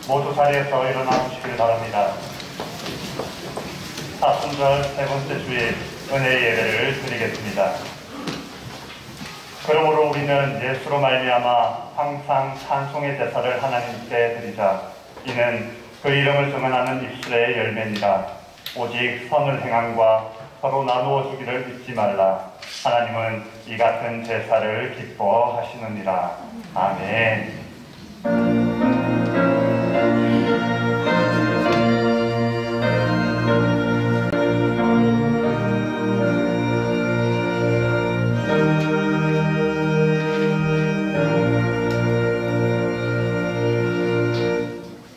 모두 자리에서 일어나 주시길 바랍니다. 사순절 세 번째 주일 은혜의 예배를 드리겠습니다. 그러므로 우리는 예수로 말미암아 항상 찬송의 제사를 하나님께 드리자. 이는 그 이름을 증언하는 입술의 열매니라. 오직 선을 행함과 서로 나누어 주기를 잊지 말라. 하나님은 이 같은 제사를 기뻐하시느니라. 아멘.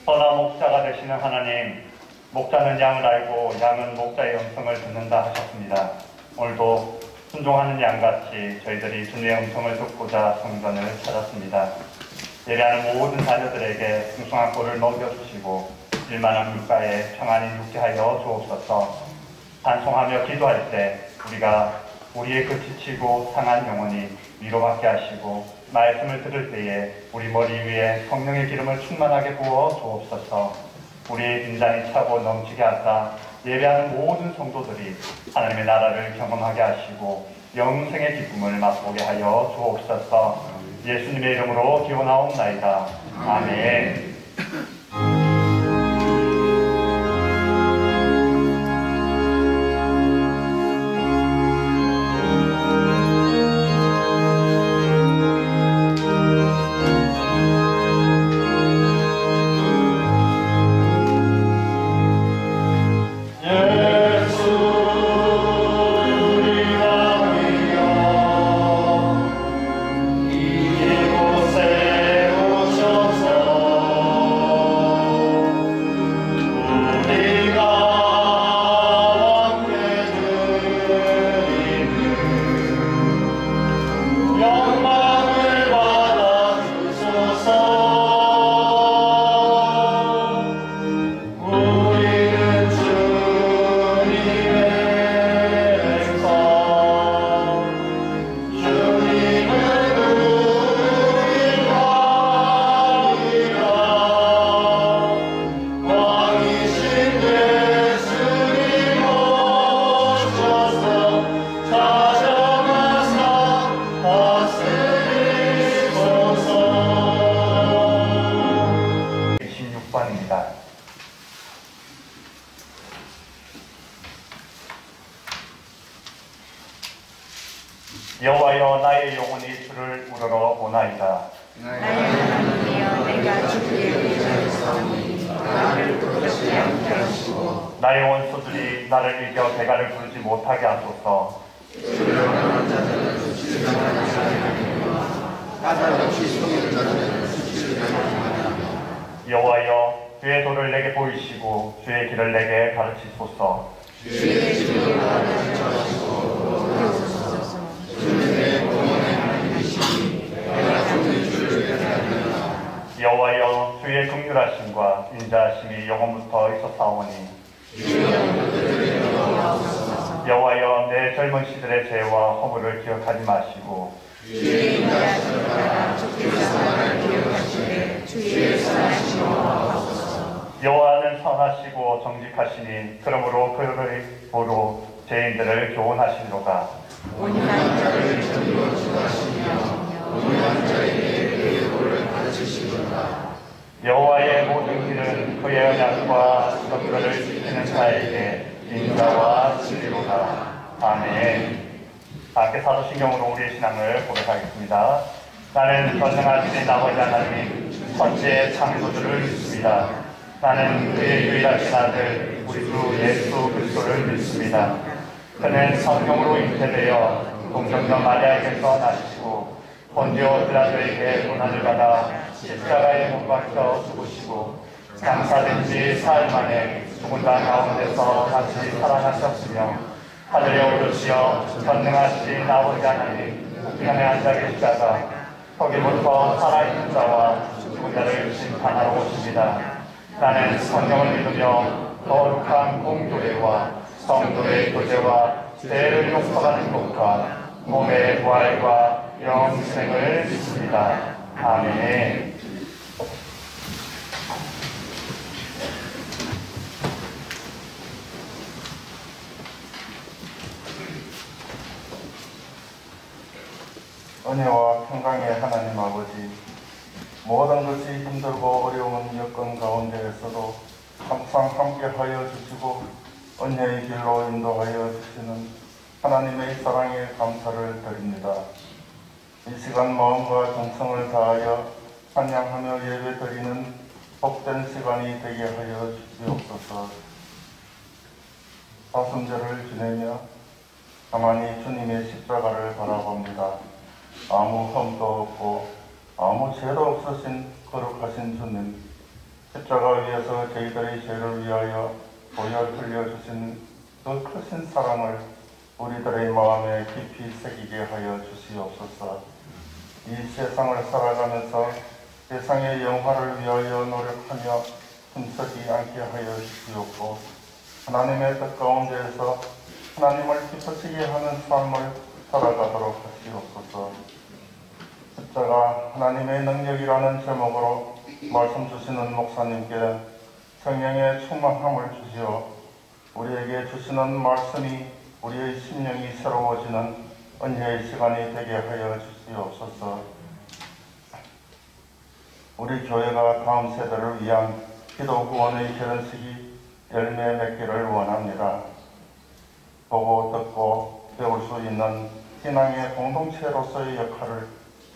선한 목자가 되시는 하나님, 목자는 양을 알고 양은 목자의 음성을 듣는다 하셨습니다. 오늘도 순종하는 양같이 저희들이 주님의 음성을 듣고자 성전을 찾았습니다. 예배하는 모든 자녀들에게 풍성한 꼴을 넘겨주시고 일만한 물가에 평안히 눕게 하여 주옵소서. 찬송하며 기도할 때 우리가 우리의 그 지치고 상한 영혼이 위로받게 하시고 말씀을 들을 때에 우리 머리 위에 성령의 기름을 충만하게 부어 주옵소서. 우리의 빈잔이 차고 넘치게 하사 예배하는 모든 성도들이 하나님의 나라를 경험하게 하시고 영생의 기쁨을 맛보게 하여 주옵소서. 예수님의 이름으로 기원하옵나이다. 아멘. 여호와여, 나의 영혼이 주를 우러러 오나이다. 나의 하나님이여, 내가 주의 의를 사오니 나를 부르지 않게 하시고 나의 원수들이 나를 이겨 대가를 부르지 못하게 하소서. 주를 원하는 자들은 수치를 당하는 자들이니와 까다롭게 속이는 자들은 수치를 당하느니라. 여호와여, 주의 도를 내게 보이시고 주의 길을 내게 가르치소서. 주의 길을 나를 인도하시고 도우소서. 주는 내 공원의 하나님이시니 내가 주의 주를 깨달으리라. 여호와여, 주의 긍휼하심과 인자하심이 영원부터 있었사오니 여호와여, 내 젊은 시들의 죄와 허물을 기억하지 마시고 주의 인자하심을 따라 주께서 나를 기억하시되 주의 선하심을 하옵소서. 여호와는 선하시고 정직하시니 그러므로 그를 보로 죄인들을 교훈하시리로다. 온유한 자를 정의로 주하시며 온유한 자에게 그의 도를 가르치시리로다. 여호와의 모든 길은 그의 언약과 성결을 지키는 자에게 인자와 진리로다. 아멘. 함께 사도신경으로 우리의 신앙을 고백하겠습니다. 나는 전능하신 아버지 하나님 천지의 창조주를 믿습니다. 나는 그의 유일하신 아들 우리 주 예수 그리스도를 믿습니다. 그는 성령으로 잉태되어 동정녀 마리아에게서 나시고 본디오 빌라도에게 고난을 받아 십자가에 못 박혀 죽으시고 장사된 지 사흘 만에 죽은 자 가운데서 다시 살아나셨으며 하늘에 오르시어 전능하신 아버지 하나님 우편에 앉아 계시다가 거기부터 살아있는 자와 죽은 자를 심판하러 오십니다. 나는 성령을 믿으며 거룩한 공교회와 성도의 교제와 죄를 용서하는 것과 몸의 부활과 영생을 믿습니다. 아멘. 은혜와 평강의 하나님 아버지, 모든 것이 힘들고 어려운 여건 가운데에서도 항상 함께하여 주시고 은혜의 길로 인도하여 주시는 하나님의 사랑에 감사를 드립니다. 이 시간 마음과 정성을 다하여 찬양하며 예배드리는 복된 시간이 되게 하여 주시옵소서. 사순절을 지내며 가만히 주님의 십자가를 바라봅니다. 아무 흠도 없고 아무 죄도 없으신 거룩하신 주님, 십자가 위에서 저희들의 죄를 위하여 보여 들려주신 그 크신 사랑을 우리들의 마음에 깊이 새기게 하여 주시옵소서. 이 세상을 살아가면서 세상의 영화를 위하여 노력하며 힘쓰지 않게 하여 주시옵고, 하나님의 뜻 가운데에서 하나님을 기쁘시게 하는 삶을 살아가도록 하시옵소서. 십자가 하나님의 능력이라는 제목으로 말씀 주시는 목사님께 성령의 충만함을 주시어 우리에게 주시는 말씀이 우리의 심령이 새로워지는 은혜의 시간이 되게 하여 주시옵소서. 우리 교회가 다음 세대를 위한 기도 구원의 결혼식이 열매 맺기를 원합니다. 보고 듣고 배울 수 있는 신앙의 공동체로서의 역할을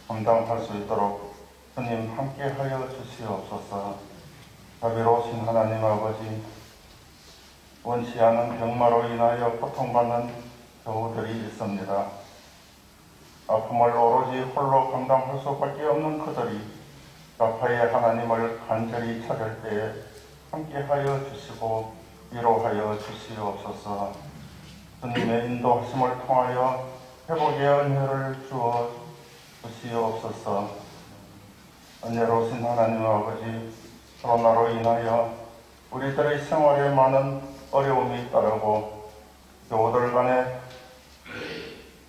감당할 수 있도록 주님 함께하여 주시옵소서. 자비로우신 하나님 아버지, 원치 않은 병마로 인하여 고통받는 교우들이 있습니다. 아픔을 오로지 홀로 감당할 수밖에 없는 그들이 라파의 하나님을 간절히 찾을 때에 함께하여 주시고 위로하여 주시옵소서. 주님의 인도하심을 통하여 회복의 은혜를 주어 주시옵소서. 은혜로우신 하나님 아버지, 코로나로 인하여 우리들의 생활에 많은 어려움이 따르고 교우들 간의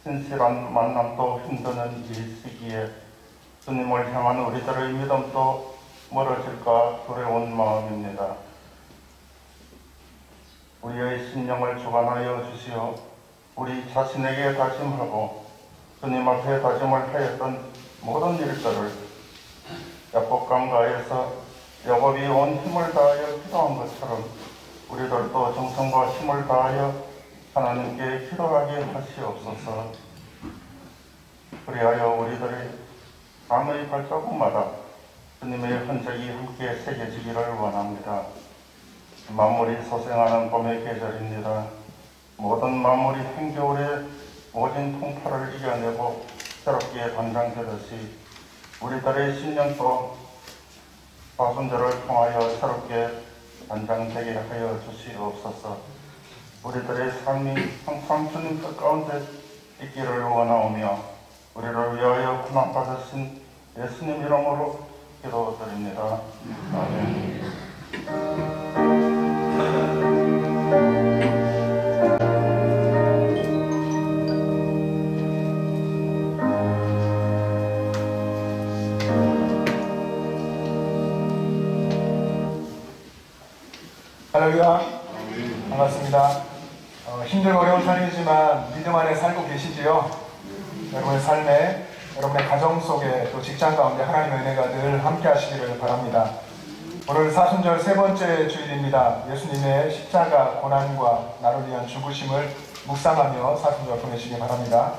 진실한 만남도 힘드는 이 시기에 주님을 향한 우리들의 믿음도 멀어질까 두려운 마음입니다. 우리의 심령을 주관하여 주시어 우리 자신에게 다짐하고 주님 앞에 다짐을 하였던 모든 일들을 야곱강 가에서 야곱이 온 힘을 다하여 기도한 것처럼 우리들도 정성과 힘을 다하여 하나님께 기도하게 하시옵소서. 그리하여 우리들의 삶의 발자국마다 주님의 흔적이 함께 새겨지기를 원합니다. 만물이 소생하는 봄의 계절입니다. 모든 만물이 한겨울에 모진 풍파를 이겨내고 새롭게 단장되듯이 우리들의 신년도 사순절을 통하여 새롭게 단장되게 하여 주시옵소서. 우리들의 삶이 항상 주님 뜻 가운데 있기를 원하오며 우리를 위하여 고난받으신 예수님 이름으로 기도드립니다. 아멘. 할렐루야. 반갑습니다. 힘들고 어려운 삶이지만 믿음 안에 살고 계시지요? 여러분의 삶에, 여러분의 가정 속에 또 직장 가운데 하나님의 은혜가 늘 함께 하시기를 바랍니다. 오늘 사순절 세 번째 주일입니다. 예수님의 십자가 고난과 나를 위한 죽으심을 묵상하며 사순절 보내시기 바랍니다.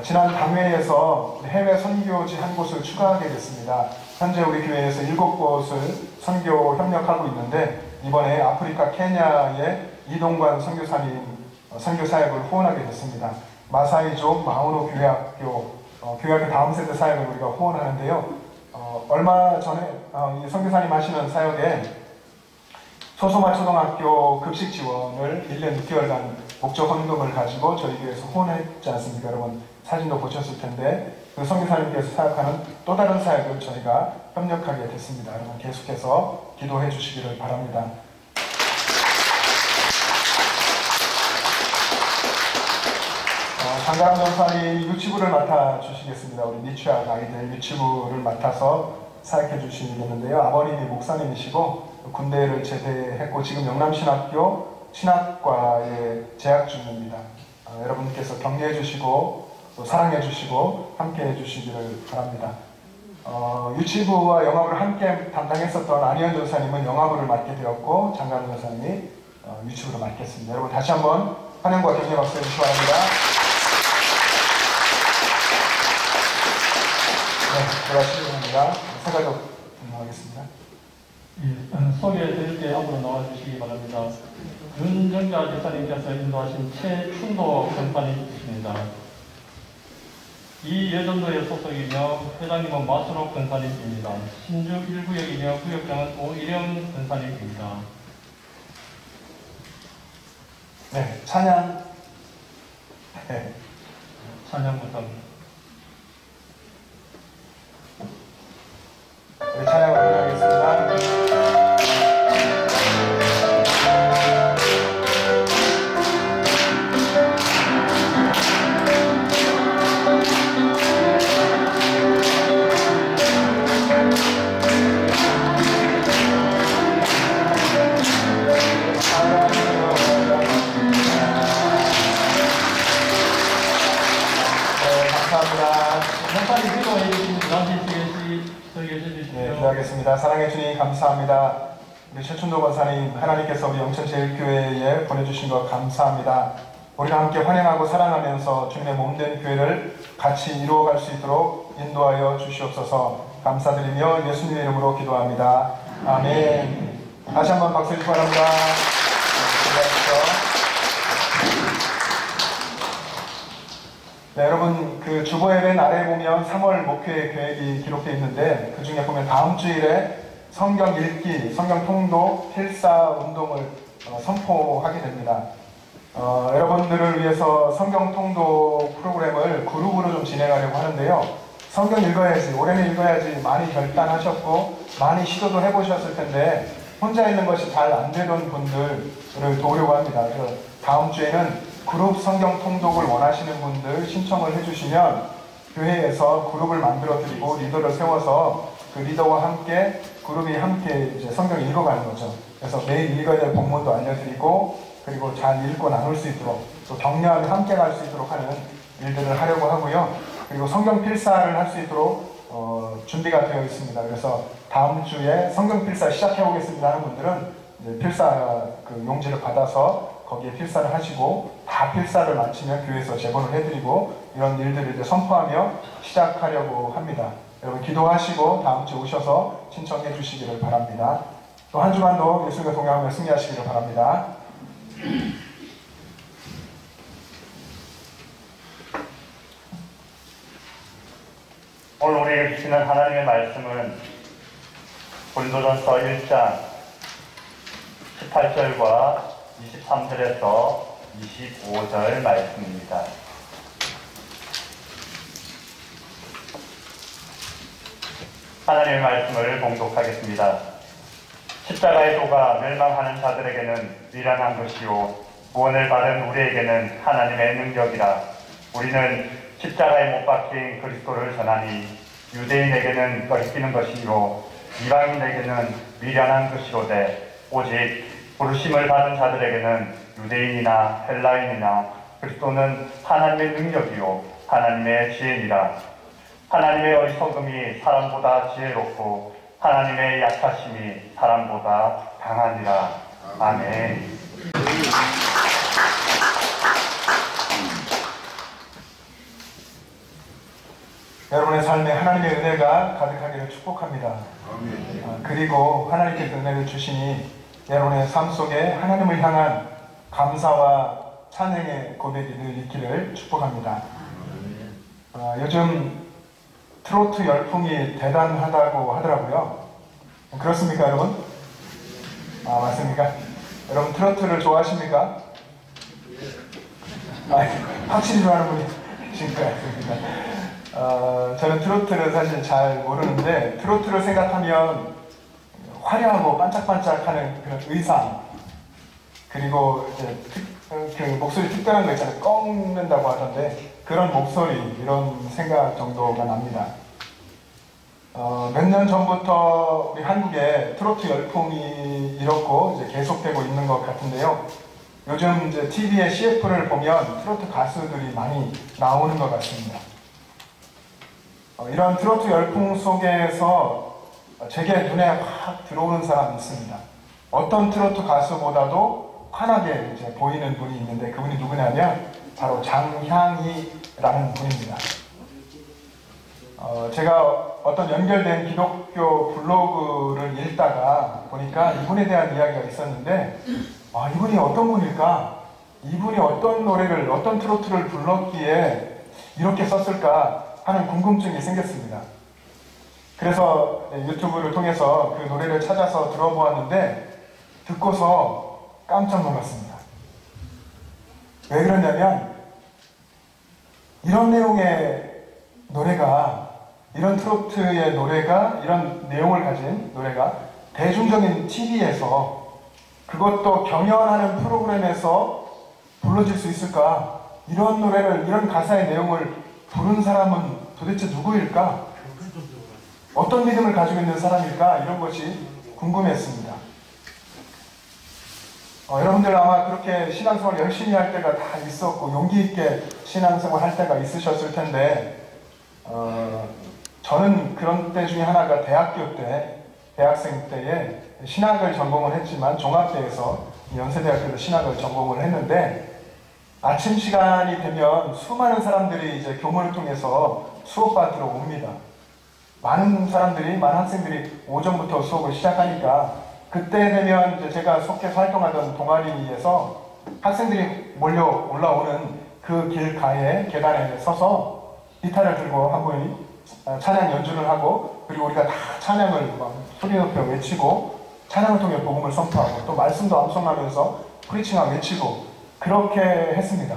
지난 당회에서 해외 선교지 한 곳을 추가하게 됐습니다. 현재 우리 교회에서 7곳을 선교 협력하고 있는데 이번에 아프리카 케냐의 이동관 선교사님 선교 사역을 후원하게 됐습니다. 마사이족 마우노 교회학교 다음 세대 사역을 우리가 후원하는데요. 얼마 전에 이 선교사님 하시는 사역에 소소마 초등학교 급식 지원을 1년 6개월간 목적 헌금을 가지고 저희 교회에서 후원했지 않습니까? 여러분 사진도 보셨을 텐데 그 선교사님께서 사역하는 또 다른 사역을 저희가 협력하게 됐습니다. 여러분 계속해서 기도해 주시기를 바랍니다. 장가람 전사님 유치부를 맡아주시겠습니다. 우리 미취학 아이들 유치부를 맡아서 사역해 주시겠는데요. 아버님이 목사님이시고 군대를 제대했고 지금 영남신학교 신학과에 재학 중입니다. 여러분께서 격려해 주시고 또 사랑해 주시고 함께 해 주시기를 바랍니다. 유치부와 영화부를 함께 담당했었던 안희연 전사님은 영화부를 맡게 되었고 장관 전사님이 유치부를 맡겠습니다. 여러분 다시 한번 환영과 격려 박수 해주시기 바랍니다. 네, 제가 시작합니다. 세가족 하겠습니다. 소개해드릴 때 앞으로 나와주시기 바랍니다. 윤정자 집사님께서 인도하신 최충도 권사님이십니다. 이 예전도의 소속이며 회장님은 마수록 권사님입니다. 신주 1구역이며 구역장은 오일영 권사님입니다. 네, 찬양. 네. 찬양 부탁드립니다. 네, 찬양을 부탁하겠습니다. 네, 기도하겠습니다. 사랑의 주님 감사합니다. 우리 최춘도 권사님 하나님께서 우리 영천제일교회에 보내주신 것 감사합니다. 우리가 함께 환영하고 사랑하면서 주님의 몸된 교회를 같이 이루어갈 수 있도록 인도하여 주시옵소서. 감사드리며 예수님의 이름으로 기도합니다. 아멘. 다시 한번 박수 주시기 바랍니다. 네, 여러분 그 주보의 맨 아래에 보면 3월 목회 계획이 기록되어 있는데 그 중에 보면 다음 주일에 성경 읽기, 성경 통독, 필사 운동을 선포하게 됩니다. 여러분들을 위해서 성경 통독 프로그램을 그룹으로 좀 진행하려고 하는데요. 성경 읽어야지, 올해는 읽어야지 많이 결단하셨고 많이 시도도 해보셨을 텐데 혼자 있는 것이 잘 안 되던 분들을 도우려고 합니다. 그래서 다음 주에는 그룹 성경 통독을 원하시는 분들 신청을 해주시면 교회에서 그룹을 만들어 드리고 리더를 세워서 그 리더와 함께 그룹이 함께 이제 성경을 읽어가는 거죠. 그래서 매일 읽어야 될 본문도 알려드리고 그리고 잘 읽고 나눌 수 있도록 또 격려하며 함께 갈 수 있도록 하는 일들을 하려고 하고요. 그리고 성경 필사를 할 수 있도록 준비가 되어 있습니다. 그래서 다음 주에 성경 필사 시작해 보겠습니다 하는 분들은 이제 필사 그 용지를 받아서 거기에 필사를 하시고 다 필사를 마치면 교회에서 제보를 해드리고 이런 일들을 이제 선포하며 시작하려고 합니다. 여러분 기도하시고 다음 주에 오셔서 신청해 주시기를 바랍니다. 또 한 주간도 예수님과 동행하며 승리하시기를 바랍니다. 오늘 우리에게 주시는 하나님의 말씀은 고린도전서 1장 18절과 23절에서 25절 말씀입니다. 하나님의 말씀을 봉독하겠습니다. 십자가의 도가 멸망하는 자들에게는 미련한 것이요 구원을 받은 우리에게는 하나님의 능력이라. 우리는 십자가에 못 박힌 그리스도를 전하니 유대인에게는 꺾이는 것이요 이방인에게는 미련한 것이로되 오직 부르심을 받은 자들에게는 유대인이나 헬라인이나 그리스도는 하나님의 능력이요 하나님의 지혜니라. 하나님의 어리석음이 사람보다 지혜롭고 하나님의 약하심이 사람보다 강하니라. 아멘. 여러분의 삶에 하나님의 은혜가 가득하기를 축복합니다. 그리고 하나님께서 은혜를 주시니 여러분의 삶 속에 하나님을 향한 감사와 찬양의 고백이 늘 있기를 축복합니다. 요즘 트로트 열풍이 대단하다고 하더라고요. 그렇습니까, 여러분? 맞습니까? 여러분 트로트를 좋아하십니까? 확실히 좋아하는 분이 계신 것 같습니다. 저는 트로트를 사실 잘 모르는데 트로트를 생각하면 화려하고 반짝반짝하는 그런 의상 그리고 이제 그 목소리 특별한 거 있잖아요. 꺾는다고 하던데 그런 목소리 이런 생각 정도가 납니다. 몇 년 전부터 우리 한국에 트로트 열풍이 이렇고 이제 계속되고 있는 것 같은데요. 요즘 이제 TV의 CF를 보면 트로트 가수들이 많이 나오는 것 같습니다. 이런 트로트 열풍 속에서 제게 눈에 확 들어오는 사람이 있습니다. 어떤 트로트 가수보다도 환하게 이제 보이는 분이 있는데 그분이 누구냐면 바로 장향이라는 분입니다. 제가 어떤 연결된 기독교 블로그를 읽다가 보니까 이분에 대한 이야기가 있었는데 이분이 어떤 분일까? 이분이 어떤 노래를, 어떤 트로트를 불렀기에 이렇게 썼을까 하는 궁금증이 생겼습니다. 그래서 유튜브를 통해서 그 노래를 찾아서 들어보았는데 듣고서 깜짝 놀랐습니다. 왜 그러냐면 이런 내용의 노래가, 이런 트로트의 노래가, 이런 내용을 가진 노래가 대중적인 TV에서, 그것도 경연하는 프로그램에서 불러질 수 있을까? 이런 노래를, 이런 가사의 내용을 부른 사람은 도대체 누구일까? 어떤 믿음을 가지고 있는 사람일까? 이런 것이 궁금했습니다. 여러분들 아마 그렇게 신앙생활 열심히 할 때가 다 있었고 용기 있게 신앙생활 할 때가 있으셨을 텐데 저는 그런 때 중에 하나가 대학교 때, 대학생 때에 신학을 전공을 했지만 종합대에서 연세대학교에서 신학을 전공을 했는데 아침 시간이 되면 수많은 사람들이 이제 교문을 통해서 수업 받으러 옵니다. 많은 사람들이, 많은 학생들이 오전부터 수업을 시작하니까 그때 되면 이제 제가 속해서 활동하던 동아리에서 학생들이 몰려 올라오는 그 길가에 계단에 서서 기타를 들고 한 분이 찬양 연주를 하고, 그리고 우리가 다 찬양을 막 소리 높여 외치고 찬양을 통해 복음을 선포하고 또 말씀도 암송하면서 프리칭하고 외치고 그렇게 했습니다.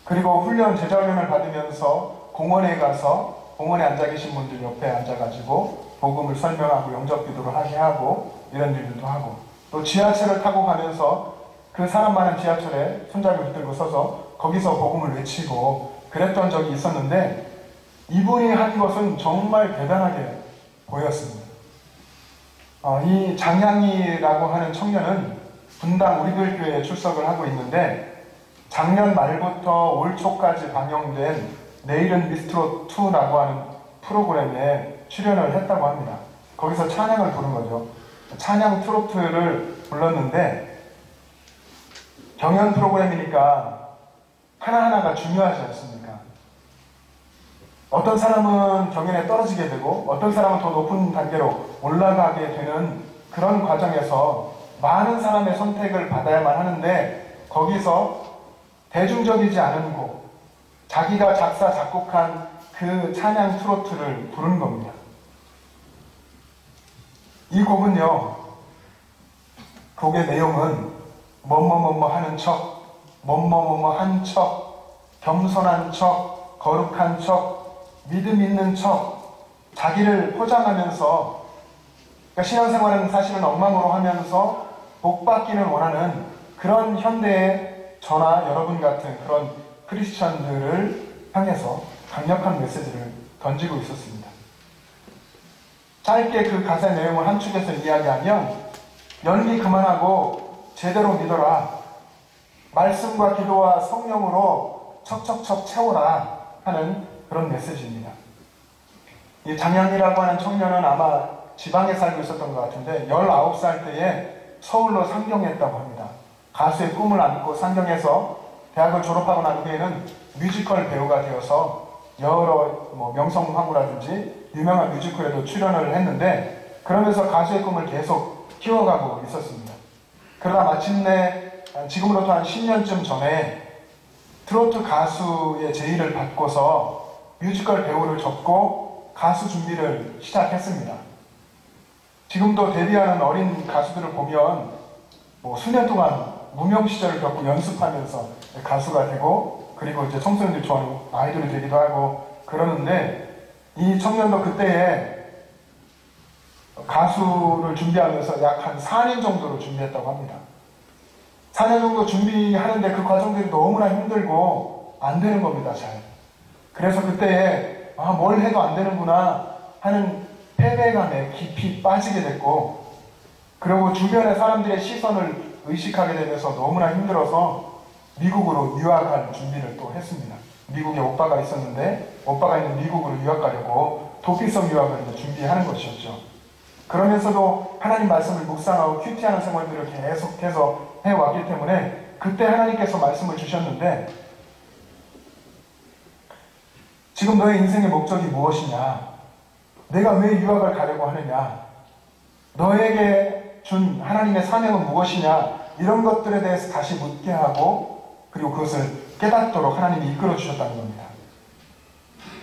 그리고 제자훈련을 받으면서 공원에 가서 공원에 앉아 계신 분들 옆에 앉아가지고 복음을 설명하고 영접 기도를 하게 하고 이런 일들도 하고, 또 지하철을 타고 가면서 그 사람 많은 지하철에 손잡이 붙들고 서서 거기서 복음을 외치고 그랬던 적이 있었는데 이분이 한 것은 정말 대단하게 보였습니다. 이 장향이라고 하는 청년은 분당 우리들 교회에 출석을 하고 있는데 작년 말부터 올 초까지 방영된 내일은 미스트롯2라고 하는 프로그램에 출연을 했다고 합니다. 거기서 찬양을 부른 거죠. 찬양 트로트를 불렀는데 경연 프로그램이니까 하나하나가 중요하지 않습니까? 어떤 사람은 경연에 떨어지게 되고 어떤 사람은 더 높은 단계로 올라가게 되는 그런 과정에서 많은 사람의 선택을 받아야만 하는데 거기서 대중적이지 않은 곡, 자기가 작사, 작곡한 그 찬양 트로트를 부른 겁니다. 이 곡은요, 곡의 내용은 뭐뭐뭐뭐 하는 척, 뭐뭐뭐뭐 한 척, 겸손한 척, 거룩한 척, 믿음 있는 척, 자기를 포장하면서, 그러니까 신앙생활은 사실은 엉망으로 하면서 복받기를 원하는 그런 현대의 저나 여러분 같은 그런 크리스천들을 향해서 강력한 메시지를 던지고 있었습니다. 짧게 그 가사의 내용을 한 축에서 이야기하면 연기 그만하고 제대로 믿어라. 말씀과 기도와 성령으로 척척척 채워라 하는 그런 메시지입니다. 이 장향이라고 하는 청년은 아마 지방에 살고 있었던 것 같은데 19살 때에 서울로 상경했다고 합니다. 가수의 꿈을 안고 상경해서 대학을 졸업하고 난 후에는 뮤지컬 배우가 되어서 여러 명성황후라든지 유명한 뮤지컬에도 출연을 했는데 그러면서 가수의 꿈을 계속 키워가고 있었습니다. 그러다 마침내 지금으로부터 한 10년쯤 전에 트로트 가수의 제의를 받고서 뮤지컬 배우를 접고 가수 준비를 시작했습니다. 지금도 데뷔하는 어린 가수들을 보면 수년 동안 무명 시절을 겪고 연습하면서 가수가 되고 그리고 이제 청소년들이 좋아하는 아이돌이 되기도 하고 그러는데 이 청년도 그때에 가수를 준비하면서 약 한 4년 정도로 준비했다고 합니다. 4년 정도 준비하는데 그 과정들이 너무나 힘들고 안 되는 겁니다, 잘. 그래서 그때에 뭘 해도 안 되는구나 하는 패배감에 깊이 빠지게 됐고 그리고 주변의 사람들의 시선을 의식하게 되면서 너무나 힘들어서 미국으로 유학할 준비를 또 했습니다. 미국에 오빠가 있었는데 오빠가 있는 미국으로 유학 가려고 도피성 유학을 이제 준비하는 것이었죠. 그러면서도 하나님 말씀을 묵상하고 큐티하는 생활들을 계속해서 해왔기 때문에 그때 하나님께서 말씀을 주셨는데 지금 너의 인생의 목적이 무엇이냐? 내가 왜 유학을 가려고 하느냐? 너에게 준 하나님의 사명은 무엇이냐? 이런 것들에 대해서 다시 묻게 하고 그리고 그것을 깨닫도록 하나님이 이끌어 주셨다는 겁니다.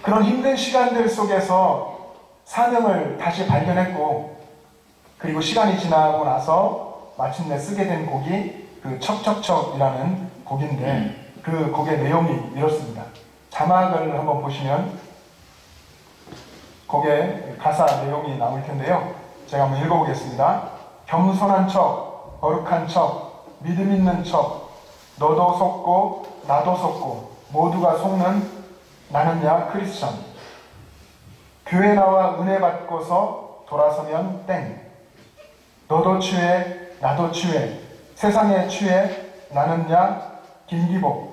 그런 힘든 시간들 속에서 사명을 다시 발견했고 그리고 시간이 지나고 나서 마침내 쓰게 된 곡이 그 척척척이라는 곡인데 그 곡의 내용이 이렇습니다. 자막을 한번 보시면 곡의 가사 내용이 나올 텐데요. 제가 한번 읽어보겠습니다. 겸손한 척, 거룩한 척, 믿음 있는 척, 너도 속고 나도 속고 모두가 속는 나는야 크리스천. 교회 나와 은혜 받고서 돌아서면 땡. 너도 취해 나도 취해 세상에 취해 나는야 김기복.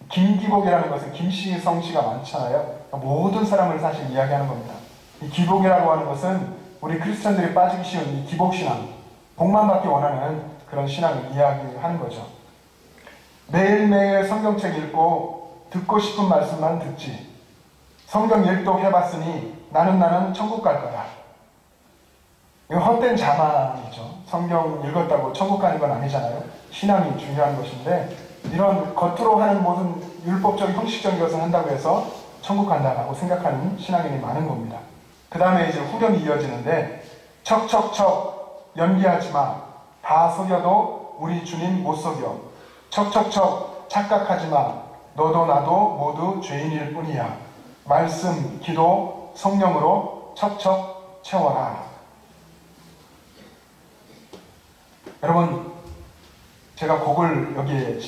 김기복이라는 것은 김씨 성씨가 많잖아요. 모든 사람을 사실 이야기하는 겁니다. 이 기복이라고 하는 것은 우리 크리스천들이 빠지기 쉬운 이 기복신앙, 복만 받기 원하는 그런 신앙을 이야기하는 거죠. 매일매일 성경책 읽고 듣고 싶은 말씀만 듣지. 성경 일독해봤으니 나는 천국 갈 거야. 이거 헛된 자만이죠. 성경 읽었다고 천국 가는 건 아니잖아요. 신앙이 중요한 것인데 이런 겉으로 하는 모든 율법적인 형식적인 것을 한다고 해서 천국 간다고 생각하는 신앙인이 많은 겁니다. 그 다음에 이제 후렴이 이어지는데 척척척 연기하지 마. 다 속여도 우리 주님 못 속여. 척척척 착각하지 마. 너도 나도 모두 죄인일 뿐이야. 말씀, 기도, 성령으로 척척 채워라. 여러분 제가 곡을 여기에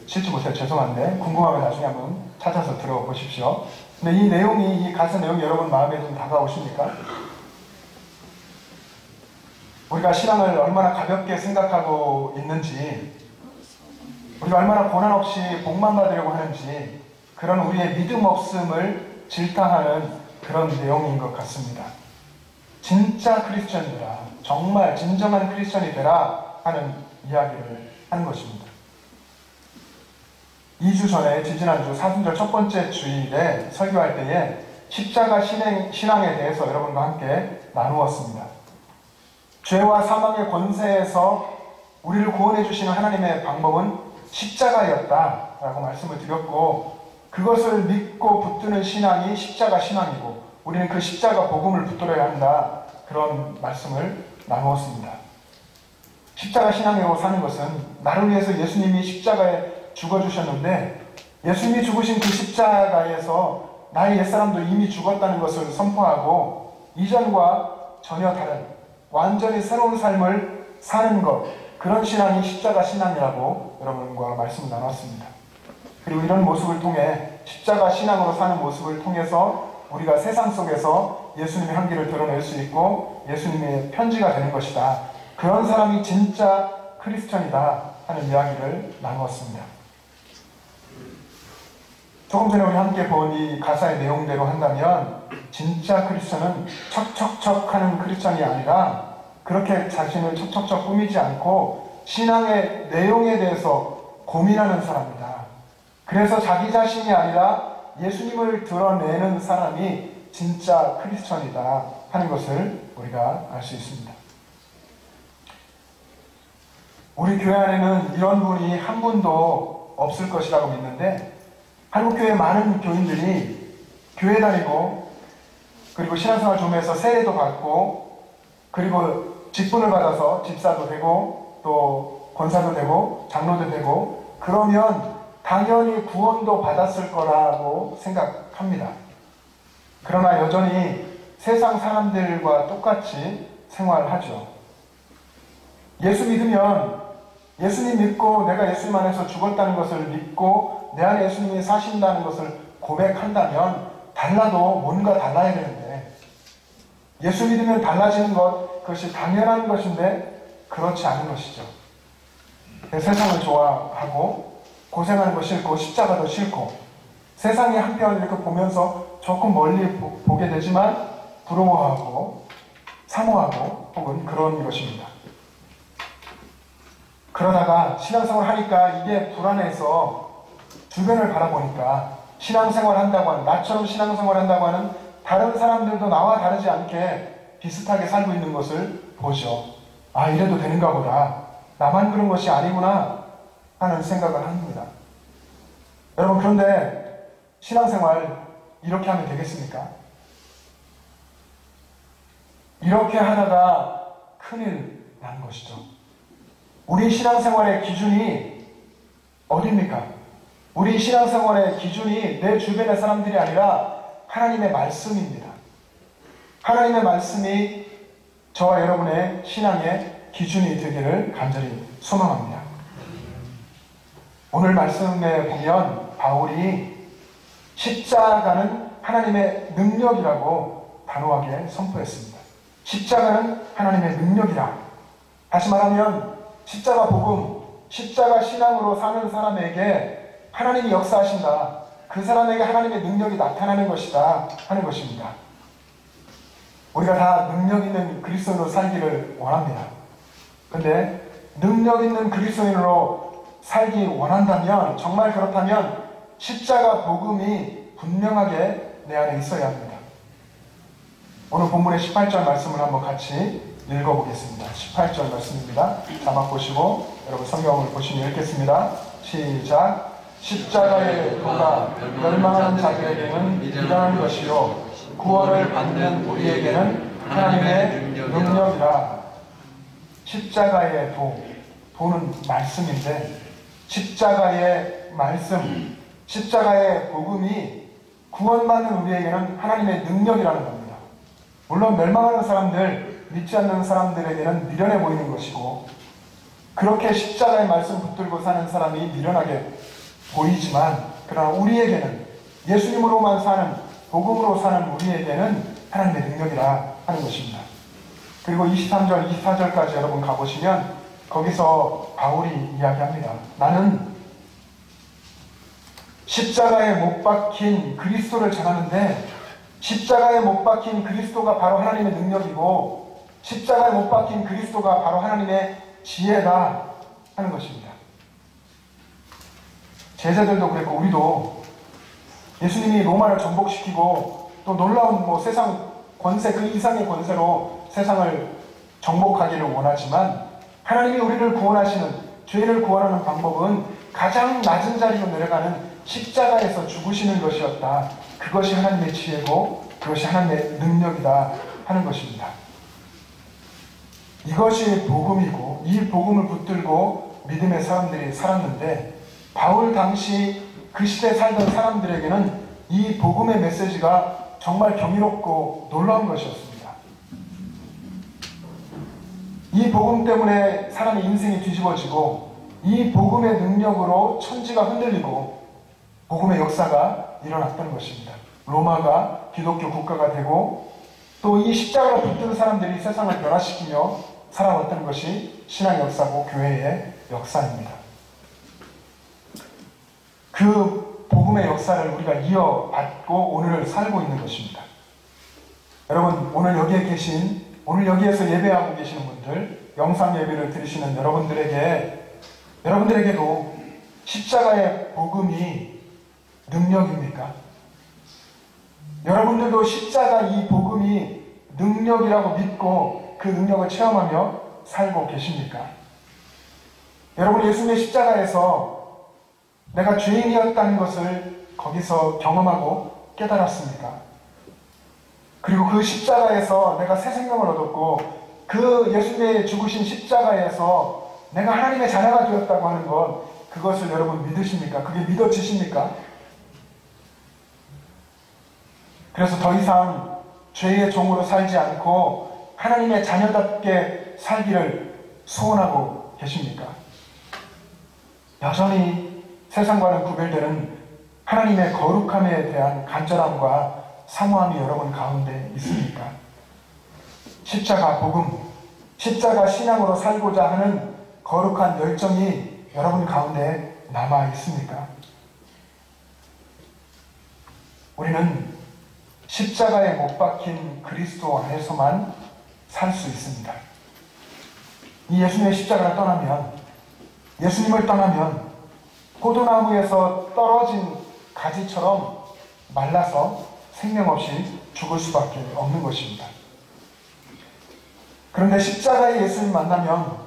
실지 못해 죄송한데 궁금하면 나중에 한번 찾아서 들어보십시오. 근데 이 내용이, 이 가사 내용이 여러분 마음에 좀 다가오십니까? 우리가 신앙을 얼마나 가볍게 생각하고 있는지, 우리가 얼마나 고난 없이 복만 받으려고 하는지, 그런 우리의 믿음 없음을 질타하는 그런 내용인 것 같습니다. 진짜 크리스천이라, 정말 진정한 크리스천이 되라 하는 이야기를 하는 것입니다. 2주 전에 지지난주 사순절 첫 번째 주일에 설교할 때에 십자가 신앙에 대해서 여러분과 함께 나누었습니다. 죄와 사망의 권세에서 우리를 구원해 주시는 하나님의 방법은 십자가였다라고 말씀을 드렸고 그것을 믿고 붙드는 신앙이 십자가 신앙이고 우리는 그 십자가 복음을 붙들어야 한다 그런 말씀을 나누었습니다. 십자가 신앙으로 사는 것은 나를 위해서 예수님이 십자가에 죽어주셨는데 예수님이 죽으신 그 십자가에서 나의 옛사람도 이미 죽었다는 것을 선포하고 이전과 전혀 다른 완전히 새로운 삶을 사는 것 그런 신앙이 십자가 신앙이라고 여러분과 말씀을 나눴습니다. 그리고 이런 모습을 통해 십자가 신앙으로 사는 모습을 통해서 우리가 세상 속에서 예수님의 향기를 드러낼 수 있고 예수님의 편지가 되는 것이다. 그런 사람이 진짜 크리스천이다 하는 이야기를 나누었습니다. 조금 전에 우리 함께 본 이 가사의 내용대로 한다면 진짜 크리스천은 척척척 하는 크리스천이 아니라 그렇게 자신을 척척척 꾸미지 않고 신앙의 내용에 대해서 고민하는 사람이다. 그래서 자기 자신이 아니라 예수님을 드러내는 사람이 진짜 크리스천이다 하는 것을 우리가 알 수 있습니다. 우리 교회 안에는 이런 분이 한 분도 없을 것이라고 믿는데 한국교회 많은 교인들이 교회 다니고 그리고 신앙생활 좀 해서 세례도 받고 그리고 직분을 받아서 집사도 되고 또 권사도 되고 장로도 되고 그러면 당연히 구원도 받았을 거라고 생각합니다. 그러나 여전히 세상 사람들과 똑같이 생활하죠. 예수 믿으면 예수님 믿고 내가 예수님 안에서 죽었다는 것을 믿고 내 안에 예수님이 사신다는 것을 고백한다면 달라도 뭔가 달라야 되는데 예수 믿으면 달라지는 것 그것이 당연한 것인데 그렇지 않은 것이죠. 세상을 좋아하고 고생하는 거 싫고 십자가도 싫고 세상의 한편 이렇게 보면서 조금 멀리 보게 되지만 부러워하고 사모하고 혹은 그런 것입니다. 그러다가 신앙생활 하니까 이게 불안해서 주변을 바라보니까 신앙생활 한다고 하는, 나처럼 신앙생활 한다고 하는 다른 사람들도 나와 다르지 않게 비슷하게 살고 있는 것을 보죠. 아, 이래도 되는가 보다. 나만 그런 것이 아니구나 하는 생각을 합니다. 여러분, 그런데 신앙생활 이렇게 하면 되겠습니까? 이렇게 하다가 큰일 나는 것이죠. 우리 신앙생활의 기준이 어디입니까? 우리 신앙생활의 기준이 내 주변의 사람들이 아니라 하나님의 말씀입니다. 하나님의 말씀이 저와 여러분의 신앙의 기준이 되기를 간절히 소망합니다. 오늘 말씀에 보면 바울이 십자가는 하나님의 능력이라고 단호하게 선포했습니다. 십자가는 하나님의 능력이라. 다시 말하면 십자가 복음, 십자가 신앙으로 사는 사람에게 하나님이 역사하신다. 그 사람에게 하나님의 능력이 나타나는 것이다 하는 것입니다. 우리가 다 능력 있는 그리스도인으로 살기를 원합니다. 그런데 능력 있는 그리스도인으로 살기 원한다면, 정말 그렇다면 십자가 복음이 분명하게 내 안에 있어야 합니다. 오늘 본문의 18절 말씀을 한번 같이 읽어보겠습니다. 18절 말씀입니다. 자막 보시고 여러분 성경을 보시면 읽겠습니다. 시작. 십자가의 도가 멸망하는 자들에게는 미련한 것이요 구원을 받는 우리에게는 하나님의 능력이라. 십자가의 도는 말씀인데, 십자가의 말씀, 십자가의 복음이 구원받는 우리에게는 하나님의 능력이라는 겁니다. 물론 멸망하는 사람들, 믿지 않는 사람들에게는 미련해 보이는 것이고, 그렇게 십자가의 말씀 붙들고 사는 사람이 미련하게 보이지만, 그러나 우리에게는, 예수님으로만 사는, 복음으로 사는 우리에게는 하나님의 능력이라 하는 것입니다. 그리고 23절, 24절까지 여러분 가보시면 거기서 바울이 이야기합니다. 나는 십자가에 못 박힌 그리스도를 전하는데, 십자가에 못 박힌 그리스도가 바로 하나님의 능력이고, 십자가에 못 박힌 그리스도가 바로 하나님의 지혜다 하는 것입니다. 제자들도 그랬고 우리도 예수님이 로마를 정복시키고 또 놀라운 세상 권세, 그 이상의 권세로 세상을 정복하기를 원하지만, 하나님이 우리를 구원하시는, 죄를 구원하는 방법은 가장 낮은 자리로 내려가는 십자가에서 죽으시는 것이었다. 그것이 하나님의 지혜고 그것이 하나님의 능력이다 하는 것입니다. 이것이 복음이고, 이 복음을 붙들고 믿음의 사람들이 살았는데, 바울 당시 그 시대에 살던 사람들에게는 이 복음의 메시지가 정말 경이롭고 놀라운 것이었습니다. 이 복음 때문에 사람의 인생이 뒤집어지고, 이 복음의 능력으로 천지가 흔들리고 복음의 역사가 일어났던 것입니다. 로마가 기독교 국가가 되고, 또 이 십자가를 붙든 사람들이 세상을 변화시키며 살아왔던 것이 신앙 역사고 교회의 역사입니다. 그 복음의 역사를 우리가 이어받고 오늘을 살고 있는 것입니다. 여러분, 오늘 여기에서 예배하고 계시는 분들, 영상 예배를 들으시는 여러분들에게도 십자가의 복음이 능력입니까? 여러분들도 십자가 이 복음이 능력이라고 믿고 그 능력을 체험하며 살고 계십니까? 여러분, 예수님의 십자가에서 내가 죄인이었다는 것을 거기서 경험하고 깨달았습니까? 그리고 그 십자가에서 내가 새 생명을 얻었고, 그 예수님의 죽으신 십자가에서 내가 하나님의 자녀가 되었다고 하는 것, 그것을 여러분 믿으십니까? 그게 믿어지십니까? 그래서 더 이상 죄의 종으로 살지 않고 하나님의 자녀답게 살기를 소원하고 계십니까? 여전히 세상과는 구별되는 하나님의 거룩함에 대한 간절함과 사모함이 여러분 가운데 있습니까? 십자가 복음, 십자가 신앙으로 살고자 하는 거룩한 열정이 여러분 가운데 남아 있습니까? 우리는 십자가에 못 박힌 그리스도 안에서만 살 수 있습니다. 이 예수님의 십자가를 떠나면, 예수님을 떠나면 포도나무에서 떨어진 가지처럼 말라서 생명 없이 죽을 수밖에 없는 것입니다. 그런데 십자가의 예수님 만나면,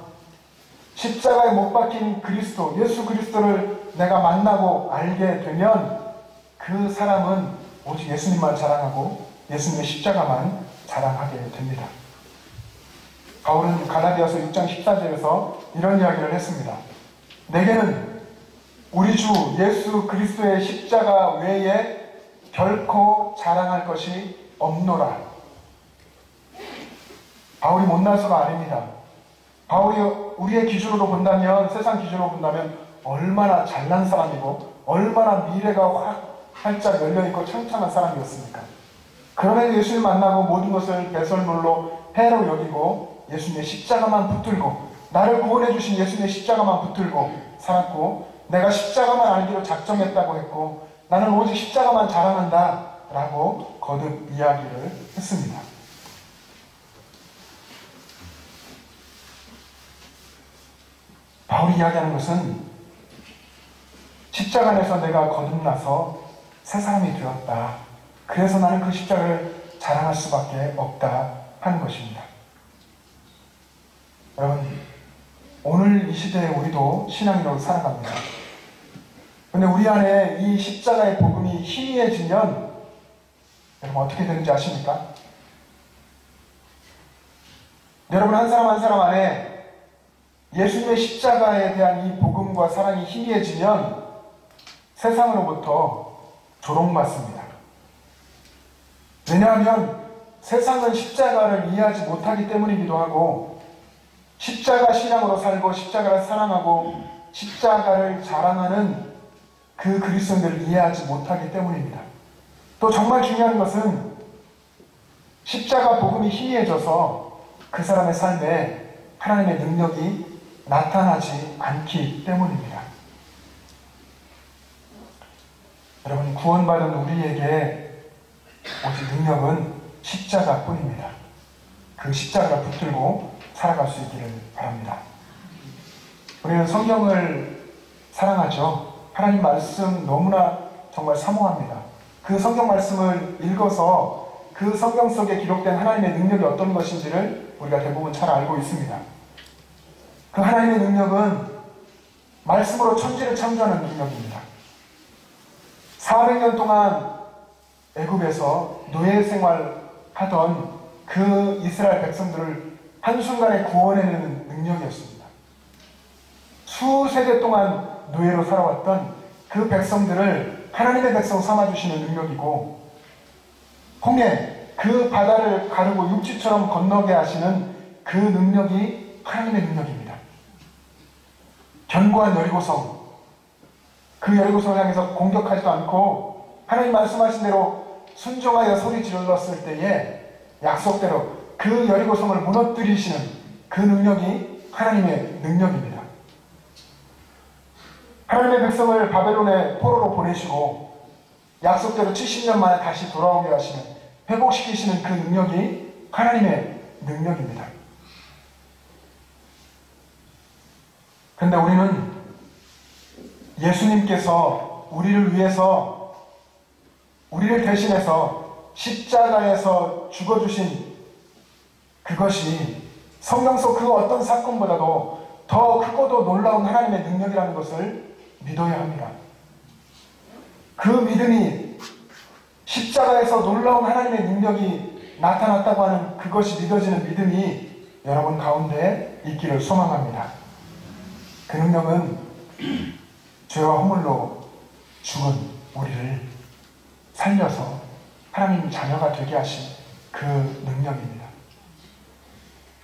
십자가에 못 박힌 그리스도, 예수 그리스도를 내가 만나고 알게 되면 그 사람은 오직 예수님만 자랑하고 예수님의 십자가만 자랑하게 됩니다. 바울은 갈라디아서 6장 14절에서 이런 이야기를 했습니다. 내게는 우리 주 예수 그리스도의 십자가 외에 결코 자랑할 것이 없노라. 바울이 못나서가 아닙니다. 바울이 우리의 기준으로 본다면, 세상 기준으로 본다면 얼마나 잘난 사람이고 얼마나 미래가 활짝 열려있고 창창한 사람이었습니까? 그럼에도 예수를 만나고 모든 것을 배설물로 해로 여기고 예수님의 십자가만 붙들고, 나를 구원해 주신 예수님의 십자가만 붙들고 살았고, 내가 십자가만 알기로 작정했다고 했고, 나는 오직 십자가만 자랑한다 라고 거듭 이야기를 했습니다. 바울이 이야기하는 것은 십자가 안에서 내가 거듭나서 새 사람이 되었다. 그래서 나는 그 십자가를 자랑할 수밖에 없다 하는 것입니다. 여러분, 오늘 이 시대에 우리도 신앙인으로 살아갑니다. 그런데 우리 안에 이 십자가의 복음이 희미해지면 여러분 어떻게 되는지 아십니까? 여러분 한 사람 한 사람 안에 예수님의 십자가에 대한 이 복음과 사랑이 희미해지면 세상으로부터 조롱받습니다. 왜냐하면 세상은 십자가를 이해하지 못하기 때문이기도 하고, 십자가 신앙으로 살고 십자가를 사랑하고 십자가를 자랑하는 그 그리스도인들을 이해하지 못하기 때문입니다. 또 정말 중요한 것은 십자가 복음이 희미해져서 그 사람의 삶에 하나님의 능력이 나타나지 않기 때문입니다. 여러분, 구원받은 우리에게 오직 능력은 십자가뿐입니다. 그 십자가를 붙들고 살아갈 수 있기를 바랍니다. 우리는 성경을 사랑하죠. 하나님 말씀 너무나 정말 사모합니다. 그 성경 말씀을 읽어서 그 성경 속에 기록된 하나님의 능력이 어떤 것인지를 우리가 대부분 잘 알고 있습니다. 그 하나님의 능력은 말씀으로 천지를 창조하는 능력입니다. 400년 동안 애굽에서 노예 생활하던 그 이스라엘 백성들을 한순간에 구원해내는 능력이었습니다. 수세대 동안 노예로 살아왔던 그 백성들을 하나님의 백성 삼아주시는 능력이고, 홍해 그 바다를 가르고 육지처럼 건너게 하시는 그 능력이 하나님의 능력입니다. 견고한 여리고성, 그 여리고성을 향해서 공격하지도 않고 하나님 말씀하신 대로 순종하여 소리 질렀을 때에 약속대로 그 여리고성을 무너뜨리시는 그 능력이 하나님의 능력입니다. 하나님의 백성을 바벨론의 포로로 보내시고 약속대로 70년 만에 다시 돌아오게 하시는, 회복시키시는 그 능력이 하나님의 능력입니다. 그런데 우리는 예수님께서 우리를 위해서, 우리를 대신해서 십자가에서 죽어주신 그것이 성경 속 그 어떤 사건보다도 더 크고도 놀라운 하나님의 능력이라는 것을 믿어야 합니다. 그 믿음이, 십자가에서 놀라운 하나님의 능력이 나타났다고 하는 그것이 믿어지는 믿음이 여러분 가운데 있기를 소망합니다. 그 능력은 죄와 허물로 죽은 우리를 살려서 하나님 자녀가 되게 하신 그 능력입니다.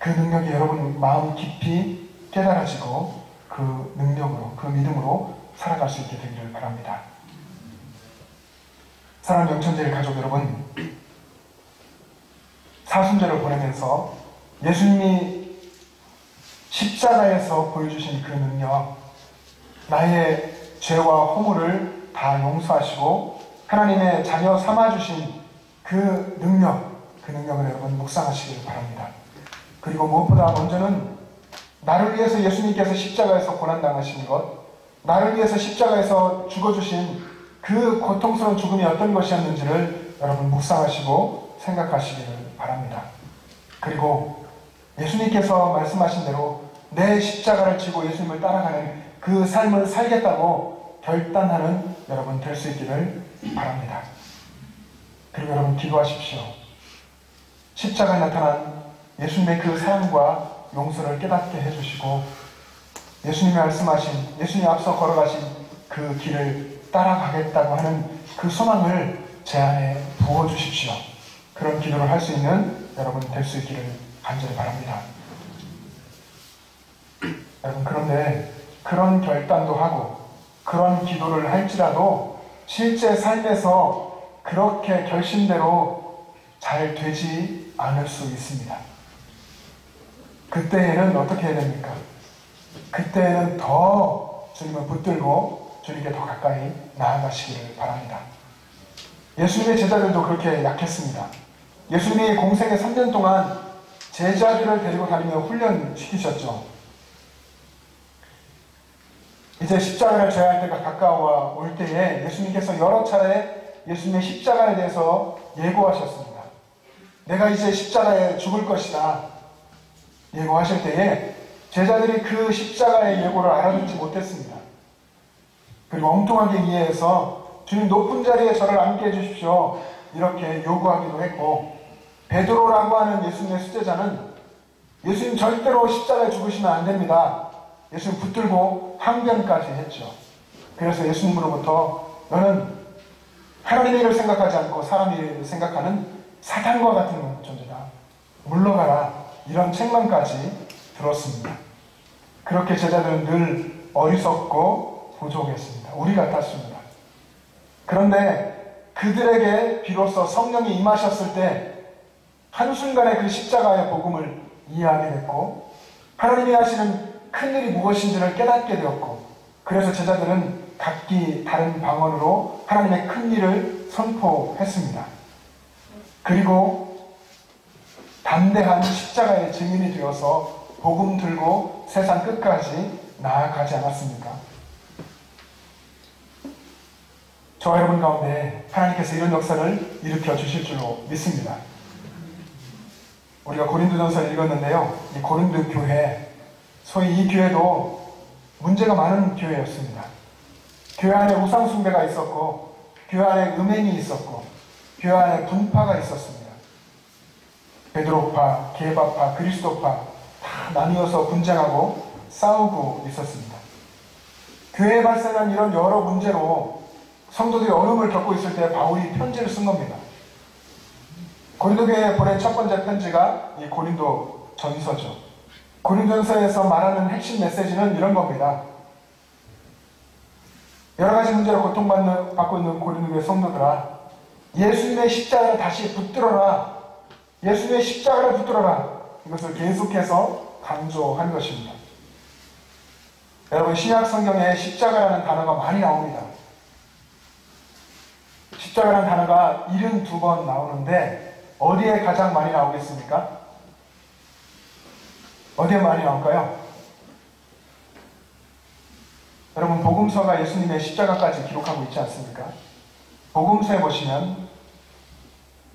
그 능력이 여러분 마음 깊이 깨달아지고 그 능력으로, 그 믿음으로 살아갈 수 있게 되기를 바랍니다. 사랑하는 영천제일 가족 여러분, 사순절을 보내면서 예수님이 십자가에서 보여주신 그 능력, 나의 죄와 허물을 다 용서하시고 하나님의 자녀 삼아주신 그 능력을 여러분 묵상하시길 바랍니다. 그리고 무엇보다 먼저는 나를 위해서 예수님께서 십자가에서 고난당하신 것, 나를 위해서 십자가에서 죽어주신 그 고통스러운 죽음이 어떤 것이었는지를 여러분 묵상하시고 생각하시기를 바랍니다. 그리고 예수님께서 말씀하신 대로 내 십자가를 지고 예수님을 따라가는 그 삶을 살겠다고 결단하는 여러분 될 수 있기를 바랍니다. 그리고 여러분 기도하십시오. 십자가에 나타난 예수님의 그 사랑과 용서를 깨닫게 해주시고 예수님이 말씀하신, 예수님이 앞서 걸어가신 그 길을 따라가겠다고 하는 그 소망을 제 안에 부어주십시오. 그런 기도를 할 수 있는 여러분 될 수 있기를 간절히 바랍니다. 여러분, 그런데 그런 결단도 하고 그런 기도를 할지라도 실제 삶에서 그렇게 결심대로 잘 되지 않을 수 있습니다. 그때에는 어떻게 해야 됩니까? 그때에는 더 주님을 붙들고 주님께 더 가까이 나아가시기를 바랍니다. 예수님의 제자들도 그렇게 약했습니다. 예수님이 공생의 3년 동안 제자들을 데리고 다니며 훈련시키셨죠. 이제 십자가를 져야 할 때가 가까워 올 때에 예수님께서 여러 차례 예수님의 십자가에 대해서 예고하셨습니다. 내가 이제 십자가에 죽을 것이다 예고하실 때에 제자들이 그 십자가의 예고를 알아듣지 못했습니다. 그리고 엉뚱하게 이해해서 주님 높은 자리에 저를 앉게 해주십시오 이렇게 요구하기도 했고, 베드로라고 하는 예수님의 수제자는 예수님 절대로 십자가에 죽으시면 안 됩니다, 예수님 붙들고 항변까지 했죠. 그래서 예수님으로부터 너는 하나님의 일을 생각하지 않고 사람의 일을 생각하는 사탄과 같은 존재다, 물러가라, 이런 책망까지 들었습니다. 그렇게 제자들은 늘 어리석고 부족했습니다. 우리 같았습니다. 그런데 그들에게 비로소 성령이 임하셨을 때 한순간에 그 십자가의 복음을 이해하게 됐고 하나님이 하시는 큰일이 무엇인지를 깨닫게 되었고, 그래서 제자들은 각기 다른 방언으로 하나님의 큰일을 선포했습니다. 그리고 담대한 십자가의 증인이 되어서 복음 들고 세상 끝까지 나아가지 않았습니까? 저와 여러분 가운데 하나님께서 이런 역사를 일으켜 주실 줄로 믿습니다. 우리가 고린도전서를 읽었는데요, 이 고린도 교회, 소위 이 교회도 문제가 많은 교회였습니다. 교회 안에 우상 숭배가 있었고, 교회 안에 음행이 있었고, 교회 안에 분파가 있었습니다. 베드로파, 게바파, 그리스도파 다 나뉘어서 분쟁하고 싸우고 있었습니다. 교회에 발생한 이런 여러 문제로 성도들이 어려움을 겪고 있을 때 바울이 편지를 쓴 겁니다. 고린도 교회에 보낸 첫 번째 편지가 이 고린도 전서죠. 고린도전서에서 말하는 핵심 메시지는 이런 겁니다. 여러 가지 문제로 고통받고 있는 고린도 교회 성도들아, 예수님의 십자가를 다시 붙들어라, 예수님의 십자가를 붙들어라, 이것을 계속해서 강조한 것입니다. 여러분, 신약 성경에 십자가라는 단어가 많이 나옵니다. 십자가라는 단어가 72번 나오는데 어디에 가장 많이 나오겠습니까? 어디에 많이 나올까요? 여러분, 복음서가 예수님의 십자가까지 기록하고 있지 않습니까? 복음서에 보시면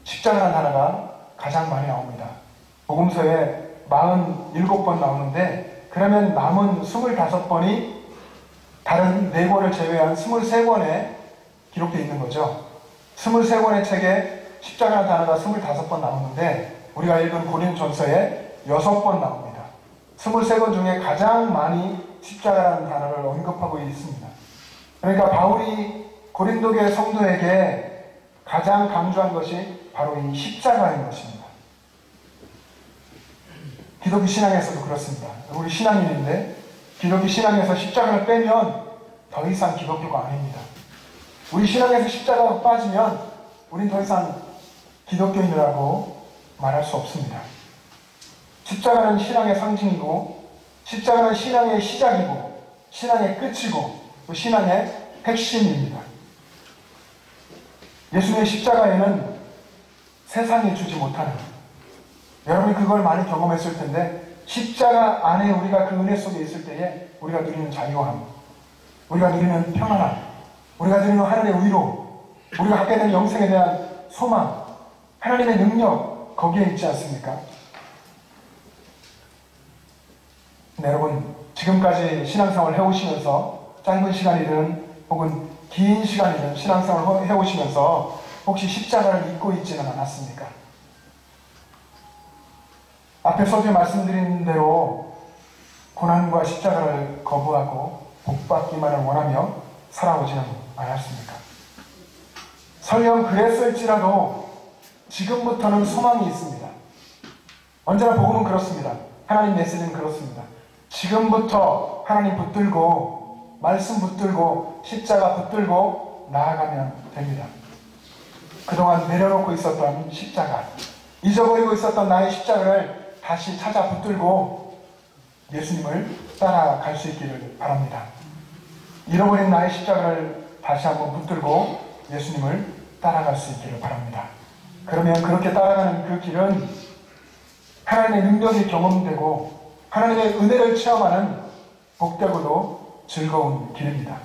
십자가라는 단어가 가장 많이 나옵니다. 복음서에 47번 나오는데, 그러면 남은 25번이 다른 4권을 제외한 23권에 기록되어 있는 거죠. 23권의 책에 십자가라는 단어가 25번 나오는데 우리가 읽은 고린도전서에 6번 나옵니다. 23권 중에 가장 많이 십자가라는 단어를 언급하고 있습니다. 그러니까 바울이 고린도교의 성도에게 가장 강조한 것이 바로 이 십자가인 것입니다. 기독교 신앙에서도 그렇습니다. 우리 신앙인인데 기독교 신앙에서 십자가를 빼면 더 이상 기독교가 아닙니다. 우리 신앙에서 십자가가 빠지면 우린 더 이상 기독교인이라고 말할 수 없습니다. 십자가는 신앙의 상징이고 십자가는 신앙의 시작이고 신앙의 끝이고 또 신앙의 핵심입니다. 예수님의 십자가에는 세상이 주지 못하는, 여러분이 그걸 많이 경험했을 텐데, 십자가 안에 우리가 그 은혜 속에 있을 때에 우리가 누리는 자유함, 우리가 누리는 평안함, 우리가 누리는 하나님의 위로, 우리가 갖게 되는 영생에 대한 소망, 하나님의 능력, 거기에 있지 않습니까? 네, 여러분, 지금까지 신앙생활을 해오시면서 짧은 시간이든 혹은 긴 시간이든 신앙생활을 해오시면서 혹시 십자가를 잊고 있지는 않았습니까? 앞에 서두에 말씀드린 대로 고난과 십자가를 거부하고 복받기만을 원하며 살아오지는 않았습니까? 설령 그랬을지라도 지금부터는 소망이 있습니다. 언제나 복음은 그렇습니다. 하나님 메시지는 그렇습니다. 지금부터 하나님 붙들고 말씀 붙들고 십자가 붙들고 나아가면 됩니다. 그동안 내려놓고 있었던 십자가, 잊어버리고 있었던 나의 십자가를 다시 찾아 붙들고 예수님을 따라갈 수 있기를 바랍니다. 잃어버린 나의 십자가를 다시 한번 붙들고 예수님을 따라갈 수 있기를 바랍니다. 그러면 그렇게 따라가는 그 길은 하나님의 능력이 경험되고 하나님의 은혜를 체험하는 복되고도 즐거운 길입니다.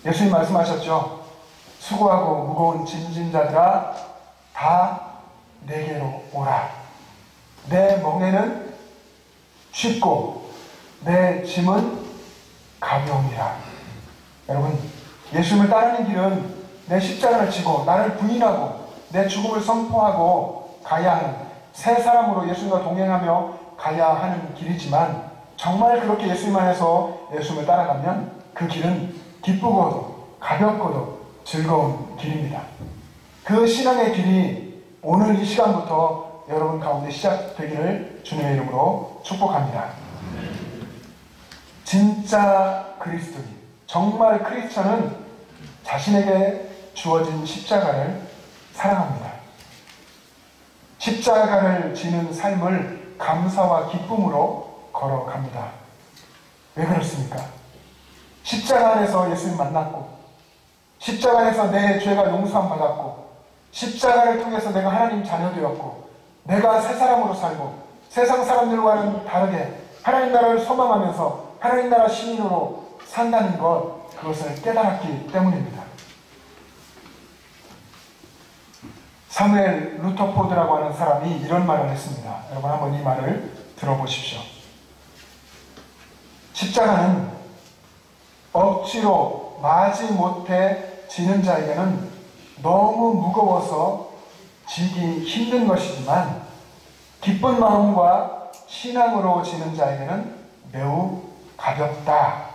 예수님 말씀하셨죠. 수고하고 무거운 짐진 자들아 다 내게로 오라. 내 멍에는 쉽고 내 짐은 가벼움이라. 여러분, 예수님을 따르는 길은 내 십자가를 지고 나를 부인하고 내 죽음을 선포하고 가야 하는, 새 사람으로 예수님과 동행하며 가야 하는 길이지만, 정말 그렇게 예수님 안에서 예수님을 따라가면 그 길은 기쁘고도 가볍고도 즐거운 길입니다. 그 신앙의 길이 오늘 이 시간부터 여러분 가운데 시작되기를 주님의 이름으로 축복합니다. 진짜 그리스도인, 정말 크리스천은 자신에게 주어진 십자가를 사랑합니다. 십자가를 지는 삶을 감사와 기쁨으로 걸어갑니다. 왜 그렇습니까? 십자가 안에서 예수님 만났고, 십자가 안에서 내 죄가 용서함 받았고, 십자가를 통해서 내가 하나님 자녀 되었고, 내가 새 사람으로 살고 세상 사람들과는 다르게 하나님 나라를 소망하면서 하나님 나라 시민으로 산다는 것, 그것을 깨달았기 때문입니다. 사무엘 루터포드라고 하는 사람이 이런 말을 했습니다. 여러분 한번 이 말을 들어보십시오. 십자가는 억지로 마지 못해 지는 자에게는 너무 무거워서 지기 힘든 것이지만, 기쁜 마음과 신앙으로 지는 자에게는 매우 가볍다.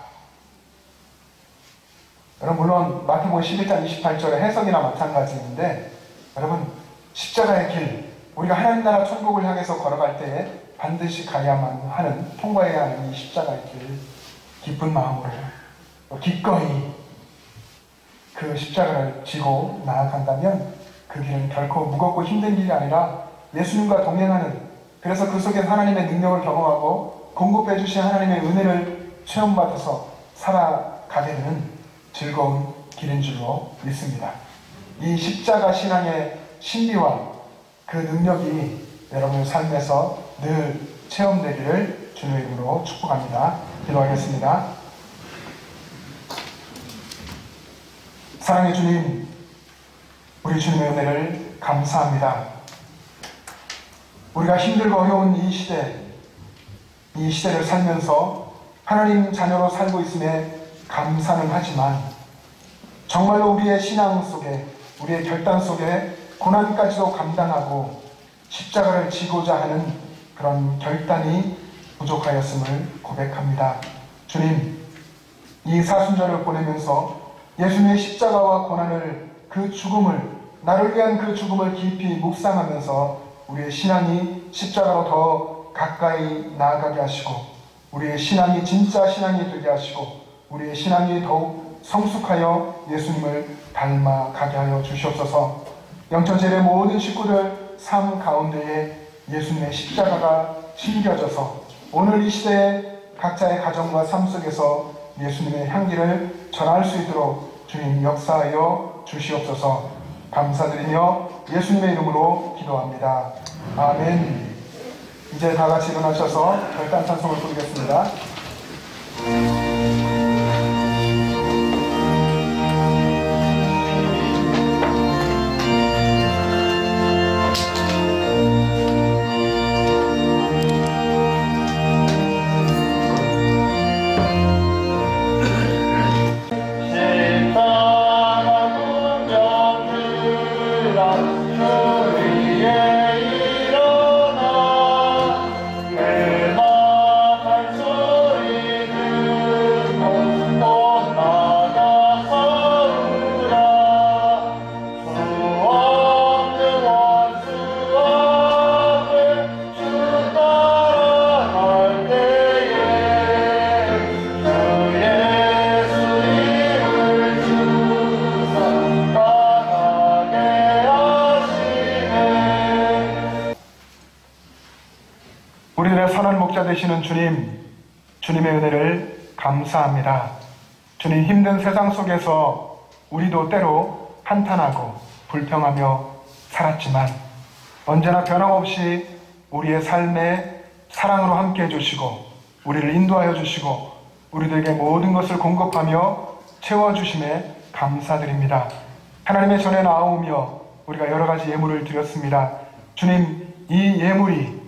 여러분, 물론 마태복음 11장 28절의 해석이나 마찬가지인데, 여러분, 십자가의 길, 우리가 하나님 나라 천국을 향해서 걸어갈 때에 반드시 가야만 하는, 통과해야 하는 이 십자가의 길, 기쁜 마음으로 기꺼이 그 십자가를 지고 나아간다면 그 길은 결코 무겁고 힘든 길이 아니라 예수님과 동행하는, 그래서 그 속에 하나님의 능력을 경험하고 공급해 주신 하나님의 은혜를 체험받아서 살아가게 되는 즐거운 길인 줄로 믿습니다. 이 십자가 신앙의 신비와 그 능력이 여러분의 삶에서 늘 체험되기를 주님의 이름으로 축복합니다. 기도하겠습니다. 사랑의 주님, 우리 주님의 은혜를 감사합니다. 우리가 힘들고 어려운 이 시대를 살면서 하나님 자녀로 살고 있음에 감사는 하지만, 정말로 우리의 신앙 속에, 우리의 결단 속에 고난까지도 감당하고 십자가를 지고자 하는 그런 결단이 부족하였음을 고백합니다. 주님, 이 사순절을 보내면서 예수님의 십자가와 고난을, 그 죽음을, 나를 위한 그 죽음을 깊이 묵상하면서 우리의 신앙이 십자가로 더 가까이 나아가게 하시고, 우리의 신앙이 진짜 신앙이 되게 하시고, 우리의 신앙이 더욱 성숙하여 예수님을 닮아가게 하여 주시옵소서. 영천제례 모든 식구들 삶 가운데에 예수님의 십자가가 심겨져서 오늘 이 시대에 각자의 가정과 삶 속에서 예수님의 향기를 전할 수 있도록 주님 역사하여 주시옵소서. 감사드리며 예수님의 이름으로 기도합니다. 아멘. 이제 다 같이 일어나셔서 결단 찬송을 부르겠습니다. 우리들의 선한 목자 되시는 주님, 주님의 은혜를 감사합니다. 주님, 힘든 세상 속에서 우리도 때로 한탄하고 불평하며 살았지만 언제나 변함없이 우리의 삶에 사랑으로 함께 해주시고 우리를 인도하여 주시고 우리들에게 모든 것을 공급하며 채워주심에 감사드립니다. 하나님의 전에 나오며 우리가 여러 가지 예물을 드렸습니다. 주님, 이 예물이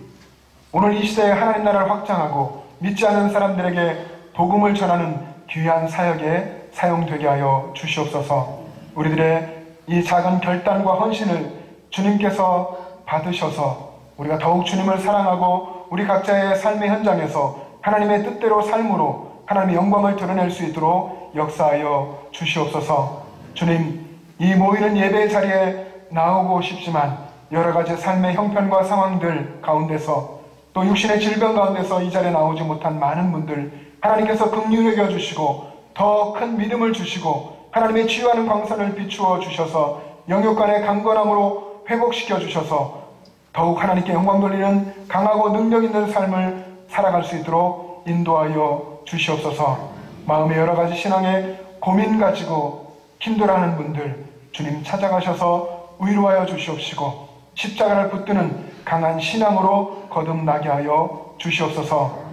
오늘 이 시대에 하나님 나라를 확장하고 믿지 않는 사람들에게 복음을 전하는 귀한 사역에 사용되게 하여 주시옵소서. 우리들의 이 작은 결단과 헌신을 주님께서 받으셔서 우리가 더욱 주님을 사랑하고 우리 각자의 삶의 현장에서 하나님의 뜻대로 삶으로 하나님의 영광을 드러낼 수 있도록 역사하여 주시옵소서. 주님, 이 모이는 예배 자리에 나오고 싶지만 여러 가지 삶의 형편과 상황들 가운데서 또 육신의 질병 가운데서 이 자리에 나오지 못한 많은 분들 하나님께서 긍휼히 여겨주시고 더 큰 믿음을 주시고 하나님의 치유하는 광선을 비추어 주셔서 영육간의 강건함으로 회복시켜 주셔서 더욱 하나님께 영광 돌리는 강하고 능력 있는 삶을 살아갈 수 있도록 인도하여 주시옵소서. 마음의 여러 가지 신앙에 고민 가지고 힘들어하는 분들 주님 찾아가셔서 위로하여 주시옵시고 십자가를 붙드는 강한 신앙으로 거듭나게 하여 주시옵소서.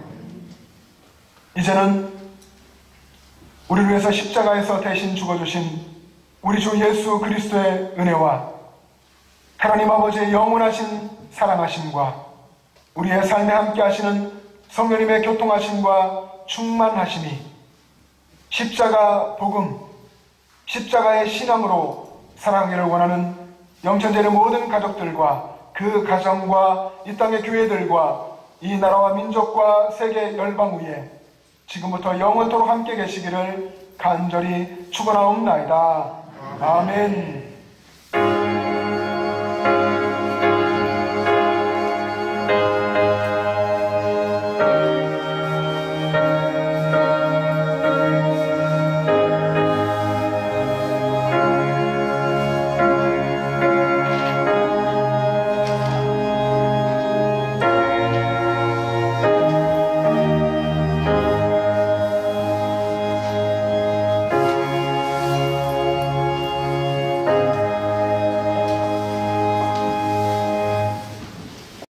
이제는 우리를 위해서 십자가에서 대신 죽어주신 우리 주 예수 그리스도의 은혜와 하나님 아버지의 영원하신 사랑하심과 우리의 삶에 함께 하시는 성령님의 교통하심과 충만하심이 십자가 복음, 십자가의 신앙으로 살아가기를 원하는 영천제의 모든 가족들과 그 가정과 이 땅의 교회들과 이 나라와 민족과 세계 열방 위에 지금부터 영원토록 함께 계시기를 간절히 축원하옵나이다. 아멘.